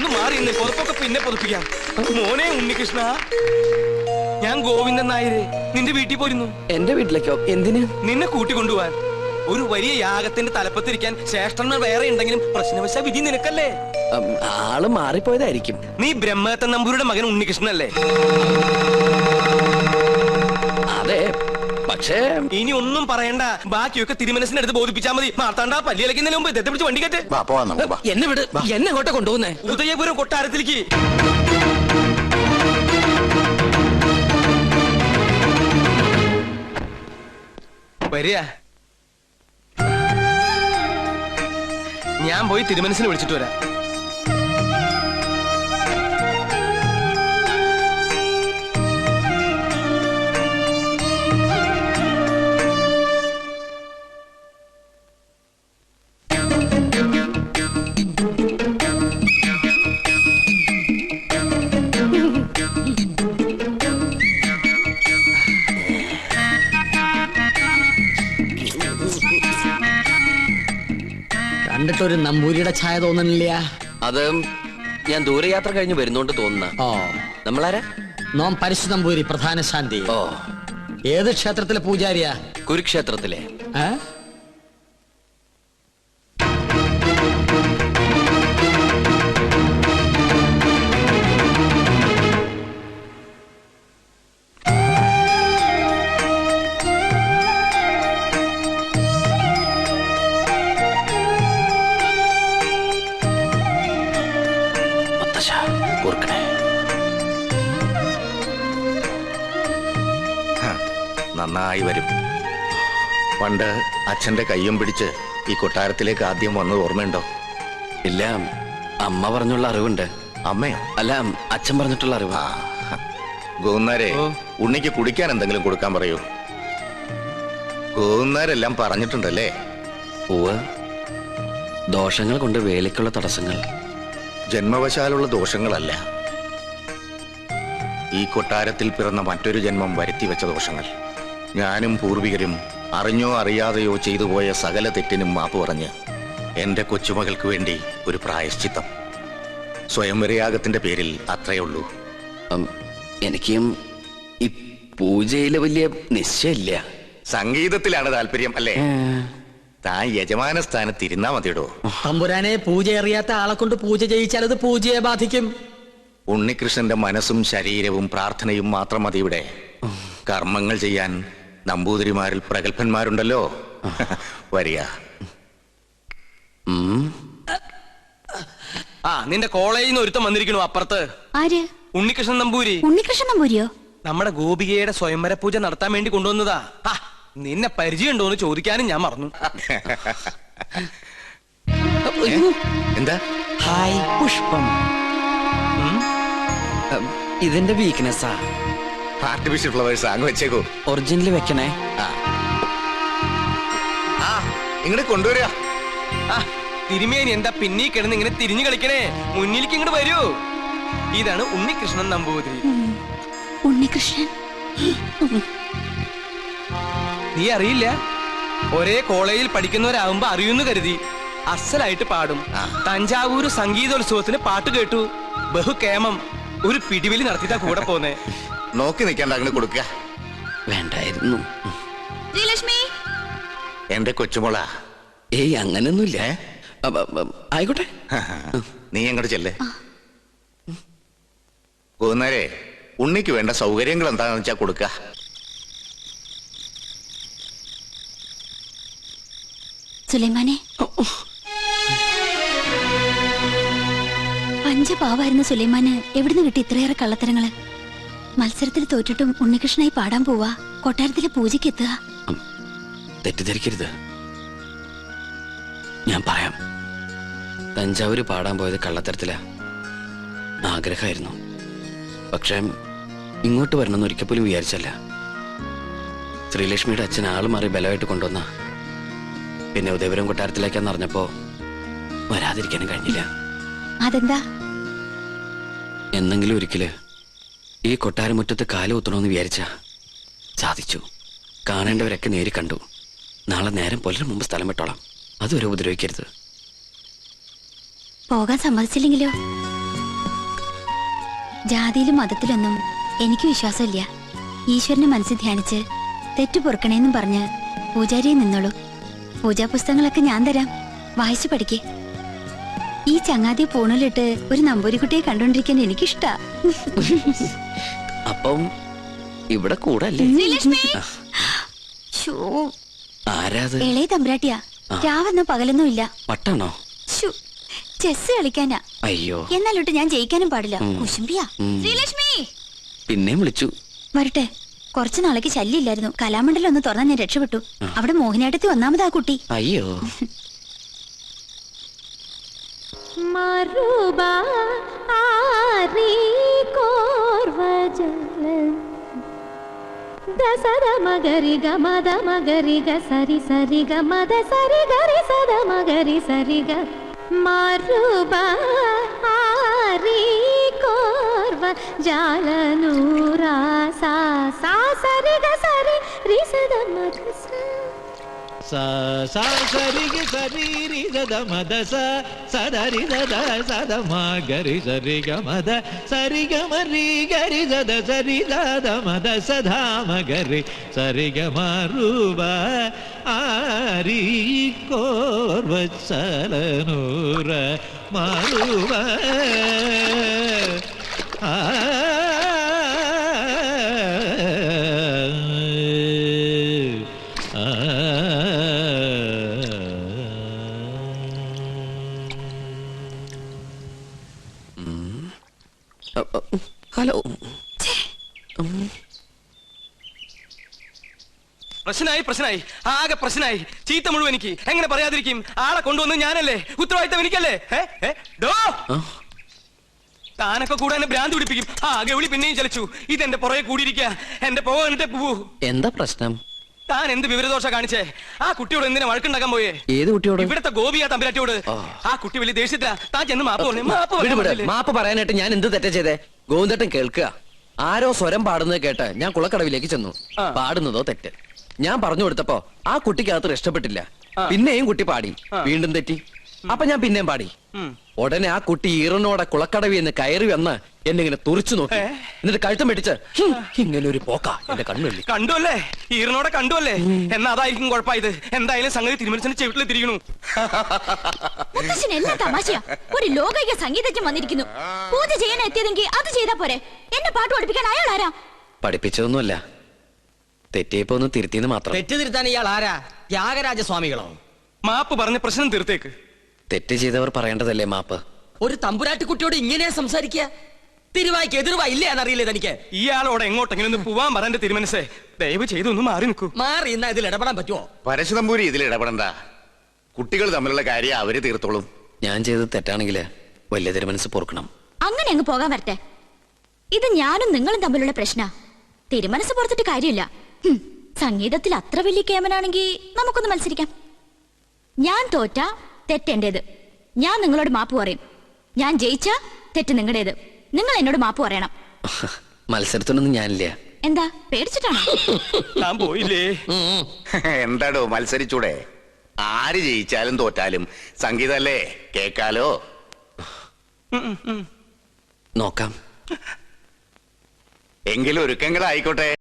ഒന്ന് മാറി നിന്ന് പുറത്തൊക്കെ പിന്നെ പുറപ്പിക്കാം. മോനെ ഉണ്ണികൃഷ്ണ, ഞാൻ ഗോവിന്ദൻ നായരെ നിന്റെ വീട്ടിൽ പോയിരുന്നു. എന്റെ വീട്ടിലേക്കോ? എന്തിന്? നിന്നെ കൂട്ടിക്കൊണ്ടുപോവാൻ. ഒരു വലിയ യാഗത്തിന്റെ തലപ്പത്തിരിക്കാൻ ശ്രേഷ്ഠന്മാർ വേറെ ഉണ്ടെങ്കിലും പ്രശ്നവശ വിധി നിനക്കല്ലേ. ആള് മാറിപ്പോയതായിരിക്കും. നീ ബ്രഹ്മദത്തൻ നമ്പൂരിയുടെ മകൻ ഉണ്ണികൃഷ്ണനല്ലേ? അതെ, പക്ഷേ ഇനി ഒന്നും പറയണ്ട. ബാക്കിയൊക്കെ തിരുമനസിനടുത്ത് ബോധിപ്പിച്ചാൽ മതി. മാർത്താണ്ട പല്ലിയിലക്കുന്നതിന് മുമ്പ് ഇദ്ദേഹത്തെ പിടിച്ച് വണ്ടി കെട്ട്. എന്നെ വിട്. എന്നെ എങ്ങോട്ടാ കൊണ്ടുപോകുന്നേ? ഉദയപുരം കൊട്ടാരത്തിലേക്ക്. വരിക. ഞാൻ പോയി തിരുമനസിനെ വിളിച്ചിട്ട് വരാം. കണ്ടിട്ടൊരു നമ്പൂരിയുടെ ഛായ തോന്നണില്ല. അത് ഞാൻ ദൂരയാത്ര കഴിഞ്ഞ് വരുന്നോണ്ട് തോന്നുന്ന. ഓ, നമ്മളാരാ? നോം പരശു നമ്പൂരി, പ്രധാന ശാന്തി. ഓ, ഏത് ക്ഷേത്രത്തിലെ പൂജാരിയാ? കുരുക്ഷേത്രത്തിലെ. നന്നായി വരും. പണ്ട് അച്ഛന്റെ കയ്യും പിടിച്ച് ഈ കൊട്ടാരത്തിലേക്ക് ആദ്യം വന്നത് ഓർമ്മയുണ്ടോ? ഇല്ല, അമ്മ പറഞ്ഞുള്ള അറിവുണ്ട്. അമ്മയോ? അല്ല, അച്ഛൻ പറഞ്ഞിട്ടുള്ള അറിവ്. ഗോന്നാരെ, ഉണ്ണിക്ക് കുടിക്കാൻ എന്തെങ്കിലും കൊടുക്കാൻ പറയൂ. ഗോന്നാരെല്ലാം പറഞ്ഞിട്ടുണ്ടല്ലേ? പൂവ്, ദോഷങ്ങൾ കൊണ്ട് വേലിക്കുള്ള തടസ്സങ്ങൾ. ജന്മവശാലുള്ള ദോഷങ്ങളല്ല, ഈ കൊട്ടാരത്തിൽ പിറന്ന മറ്റൊരു ജന്മം വരുത്തി വെച്ച ദോഷങ്ങൾ. ഞാനും പൂർവികരും അറിഞ്ഞോ അറിയാതെയോ ചെയ്തു പോയ സകല തെറ്റിനും മാപ്പ് പറഞ്ഞ് എന്റെ കൊച്ചുമകൾക്ക് വേണ്ടി ഒരു പ്രായശ്ചിത്തം. സ്വയംവരയാഗത്തിന്റെ പേരിൽ അത്രയേ ഉള്ളൂ. എനിക്കും ഈ പൂജയില് വലിയ നിശ്ചയില്ല. സംഗീതത്തിലാണ് താല്പര്യം അല്ലേ? താൻ യജമാന സ്ഥാനത്തിരുന്നാ മതിയിടോ. തമ്പുരാനെ, പൂജ അറിയാത്ത ആളെ കൊണ്ട് പൂജ ചെയ്യിച്ചാൽ അത് പൂജയെ ബാധിക്കും. ഉണ്ണികൃഷ്ണന്റെ മനസ്സും ശരീരവും പ്രാർത്ഥനയും മാത്രം മതി ഇവിടെ. കർമ്മങ്ങൾ ചെയ്യാൻ നമ്പൂതിരിമാരിൽ പ്രഗത്ഭന്മാരുണ്ടല്ലോ. വരിക. ആ, നിന്റെ കോളേജിൽ നിന്ന് ഒരുത്തം വന്നിരിക്കണു അപ്പുറത്ത്. ആര്? ഉണ്ണികൃഷ്ണൻ നമ്പൂരി. ഉണ്ണികൃഷ്ണൻ നമ്പൂരിയോ? നമ്മുടെ ഗോപികയുടെ സ്വയംവര പൂജ നടത്താൻ വേണ്ടി കൊണ്ടുവന്നതാ. നിന്നെ പരിചയമുണ്ടോന്ന് ചോദിക്കാനും ഞാൻ മറന്നു. എന്താ? ഹായ് പുഷ്പം. ഇതിന്റെ വീക്ക്നെസ്സാ. ആർട്ടിഫിഷ്യൽ ഫ്ലവേഴ്സ് അങ്ങ് വെച്ചേക്കോ. ഒറിജിനൽ വെക്കണേ. ഇങ്ങോട്ട് കൊണ്ടുവരിക. തിരുമേനി എന്താ പിന്നീ കിടന്ന് ഇങ്ങനെ തിരിഞ്ഞു കളിക്കണേ? മുന്നിലേക്ക് ഇങ്ങോട്ട് വരൂ. ഇതാണ് ഉണ്ണികൃഷ്ണൻ നമ്പൂതിരി. ഉണ്ണികൃഷ്ണൻ നീ അറിയില്ല? ഒരേ കോളേജിൽ പഠിക്കുന്നവരാകുമ്പോ അറിയുന്നു കരുതി. അസലായിട്ട് പാടും. തഞ്ചാവൂര് സംഗീതോത്സവത്തിന് പാട്ട് കേട്ടു. ബഹുകേമം. ഒരു പിടിവലി നടത്തിയിട്ടാ കൂടെ പോന്നേ. നോക്കി നിൽക്കാണ്ട് അങ്ങനെ കൊടുക്കുക. വേണ്ടായിരുന്നു. എന്റെ കൊച്ചുമോള. ഏയ്, അങ്ങനൊന്നുമില്ല. ആയിക്കോട്ടെ, നീ അങ്ങോട്ട് ചെല്ലേ. പോകുന്നേരെ ഉണ്ണിക്ക് വേണ്ട സൗകര്യങ്ങൾ എന്താണെന്ന് വെച്ചാ കൊടുക്ക. സുലൈമാനെ, പഞ്ചപാവായിരുന്ന സുലൈമാന് എവിടുന്ന് കിട്ടി ഇത്രയേറെ കള്ളത്തരങ്ങള്? മത്സരത്തിൽ തോറ്റിട്ടും ഉണ്ണികൃഷ്ണനായി പാടാൻ പോവാ. കൊട്ടാരത്തിലെ പൂജയ്ക്ക് എത്തുക. തെറ്റിദ്ധരിക്കരുത്, ഞാൻ പറയാം. തഞ്ചാവൂര് പാടാൻ പോയത് കള്ളത്തരത്തിലാ. ആഗ്രഹമായിരുന്നു. പക്ഷേ ഇങ്ങോട്ട് വരണമെന്ന് ഒരിക്കൽ പോലും വിചാരിച്ചല്ല. ശ്രീലക്ഷ്മിയുടെ അച്ഛൻ ആള് മാറി ബലമായിട്ട് കൊണ്ടുവന്ന. പിന്നെ ഉദയപുരം കൊട്ടാരത്തിലേക്കാന്ന് അറിഞ്ഞപ്പോ വരാതിരിക്കാനും കഴിഞ്ഞില്ല. അതെന്താ? എന്നെങ്കിലും ഒരിക്കല് ഈ കൊട്ടാരമുറ്റത്ത് കാല് കുത്തണമെന്ന് വിചാരിച്ച സാധിച്ചു. കാണേണ്ടവരൊക്കെ നേരി കണ്ടു. നാളെ നേരം പുലരും മുമ്പ് സ്ഥലം വിട്ടോളാം. അതുവരെ ഉപദ്രവിക്കരുത്. പോകാൻ സമ്മതിച്ചില്ലെങ്കിലോ? ജാതിയിലും മതത്തിലൊന്നും എനിക്ക് വിശ്വാസമില്ല. ഈശ്വരനെ മനസ്സിൽ ധ്യാനിച്ച് തെറ്റു പൊറുക്കണേന്നും പറഞ്ഞ് പൂജാരിയെ നിന്നോളൂ. പൂജാ പുസ്തകങ്ങളൊക്കെ ഞാൻ തരാം, വായിച്ചു പഠിക്കേ. ഈ ചങ്ങാതി പൂണലിട്ട് ഒരു നമ്പൂരിക്കുട്ടിയെ കണ്ടോണ്ടിരിക്കാൻ എനിക്കിഷ്ടാ. അപ്പം ഇവിടെ കൂടല്ലേ? ശ്ശോ, ആരാത്? ഇളയ തമ്പ്രാട്ടിയാ. രാവെന്നോ പകലൊന്നും ഇല്ല. പട്ടാണോ? ചെസ് കളിക്കാനാ. അയ്യോ, എന്നാലോട്ട് ഞാൻ ജയിക്കാനും പാടില്ല. കുശുംബിയാ. ശ്രീലക്ഷ്മി പിന്നെയും വിളിച്ചു. വരട്ടെ. കുറച്ചു നാളേക്ക് ശല്യമില്ലായിരുന്നു. കലാമണ്ഡലം ഒന്ന് തുറന്നാൽ ഞാൻ രക്ഷപ്പെട്ടു. അവിടെ മോഹിനിയാട്ടത്തിൽ ഒന്നാമതാ കുട്ടി. അയ്യോ, സദ മഗരി ഗ മദ മഗരി ഗ സരി സരി ഗ മദ സരി ഗരി സദ മഗരി സരി ഗ മറുബ ആരി കോർവ ജാലനൂര സാ സാ സരി ഗ സരി രി സദ മദ sa sa sari gi sari ri da da ma da sa sa da ri da da sa da ma ga ri sa ri ga ma da sari ga ma ri ga ri da da sa ri da da ma da sa dha ma ga ri sa ri ga ma ru ba a ri kor vachalanura ma ru ba a hello. പ്രശ്നമായി ആകെ പ്രശ്നമായി. ചീത്ത മുഴുവൻ എനിക്ക്. എങ്ങനെ പറയാതിരിക്കും? ആളെ കൊണ്ടുവന്ന് ഞാനല്ലേ, ഉത്തരവാദിത്തം എനിക്കല്ലേ. താനൊക്കെ കൂടെ എന്നെ ഭ്രാന്ത് പിടിപ്പിക്കും. ഗൗളി പിന്നെയും ചലിച്ചു. ഇതെന്റെ പുറകെ കൂടിയിരിക്കുക. എന്റെ പോകട്ടെ പൂ. എന്താ പ്രശ്നം? താൻ എന്ത് വിവരദോഷ കാണിച്ചേ? ആ കുട്ടിയോട് എന്തിനാ വഴക്കുണ്ടാക്കാൻ പോയേ? ഏത് കുട്ടിയോട്? ഇവിടത്തെ ഗോപിയാ തമ്പുരാട്ടിയോട്. ആ കുട്ടി വലിയ ദേഷ്യത്തിലാ. താൻ ചെന്ന് മാപ്പ് പറഞ്ഞു. മാപ്പ് പറയാനായിട്ട് ഞാൻ എന്ത് തെറ്റാ ചെയ്തേ? ഗോവിന്ദട്ടൻ കേൾക്കുക. ആരോ സ്വരം പാടുന്നത് കേട്ട് ഞാൻ കുളക്കടവിലേക്ക് ചെന്നു. പാടുന്നതോ തെറ്റ്. ഞാൻ പറഞ്ഞു കൊടുത്തപ്പോ ആ കുട്ടിക്കകത്ത് ഇഷ്ടപ്പെട്ടില്ല. പിന്നെയും കുട്ടി പാടി. വീണ്ടും തെറ്റി. അപ്പൊ ഞാൻ പിന്നെയും പാടി. ഉടനെ ആ കുട്ടി ഈറനോടെ കുളക്കടവി എന്ന് കയറി വന്ന് എന്നെ ഇങ്ങനെ തുറിച്ചു നോക്കി. എന്നിട്ട് കഴുത്തം പിടിച്ച് ഇങ്ങനെ ഒരു പോക്ക എന്റെ കണ്ണുള്ളി. കണ്ടുവല്ലേ? ഈറനോടെ കണ്ടുവല്ലേ? എന്നാ അതായിരിക്കും കുഴപ്പമായത്. എന്തായാലും സംഗതി തിരുമനസിന്റെ ചെവിട്ടിൽ തിരികണു. എന്നാ തമാശയാ? ഒരു ലോകൈക സംഗീതജ്ഞൻ വന്നിരിക്കുന്നു. പൂജ ചെയ്യാൻ എത്തിയതെങ്കിൽ അത് ചെയ്താ പോരെ. എന്നെ പാട്ട് പഠിപ്പിക്കാൻ അയാൾ ആരാ? പഠിപ്പിച്ചതൊന്നുമല്ല, തെറ്റിയപ്പോ ഒന്ന് തിരുത്തിന്ന് മാത്രം. തെറ്റ് തിരുത്താൻ ഇയാൾ ആരാ? ത്യാഗരാജസ്വാമികളോ? മാപ്പ് പറഞ്ഞ പ്രശ്നം തീർത്തേക്ക്. തെറ്റ് ചെയ്തവർ പറയേണ്ടതല്ലേ മാപ്പ്? ഒരു തമ്പുരാട്ടിക്കുട്ടിയോട് ഇങ്ങനെ സംസാരിക്കുക? തിരുവായ്ക്ക് എതിർവാ ഇല്ലേ എന്നറിയില്ലേ തനിക്ക്? ഇയാളോട് എങ്ങോട്ടെങ്കിലും ഒന്ന് പോവാൻ പറന്റെ തിരുമനസേ. ദയവ് ചെയ്ത് ഒന്ന് മാറി നിൽക്കൂ. മാറി ഇന്നാ ഇതിൽ ഇടപെടാൻ പറ്റുമോ? പരശുതമ്പൂരി ഇതിൽ ഇടപെടണ്ട. കുട്ടികൾ തമ്മിലുള്ള കാര്യം അവര് തീർത്തോളും. ഞാൻ ചെയ്തത് തെറ്റാണെങ്കിൽ വലിയ തിരുമനസ് പൊറുക്കണം. അങ്ങനെ അങ്ങ് പോകാൻ വരട്ടെ. ഇത് ഞാനും നിങ്ങളും തമ്മിലുള്ള പ്രശ്ന. തിരുമനസ് പുറത്തിട്ട് കാര്യമില്ല. സംഗീതത്തിൽ അത്ര വലിയ കേമനാണെങ്കിൽ നമുക്കൊന്ന് മത്സരിക്കാം. ഞാൻ തോറ്റ തെറ്റെന്റേത്. ഞാൻ നിങ്ങളോട് മാപ്പ് പറയും. ഞാൻ ജയിച്ച തെറ്റ് നിങ്ങളുടേത്. നിങ്ങൾ എന്നോട് മാപ്പ് പറയണം. മത്സരത്തിനൊന്നും ഞാനില്ല. എന്താ പേടിച്ചിട്ടാണോ? ഞാൻ പോയില്ലേ? എന്താടോ മത്സരിച്ചൂടെ? ആര് ജയിച്ചാലും തോറ്റാലും സംഗീതല്ലേ, കേക്കാലോ. നോക്കാം. എങ്കിലും ഒരുക്കങ്ങളായിക്കോട്ടെ.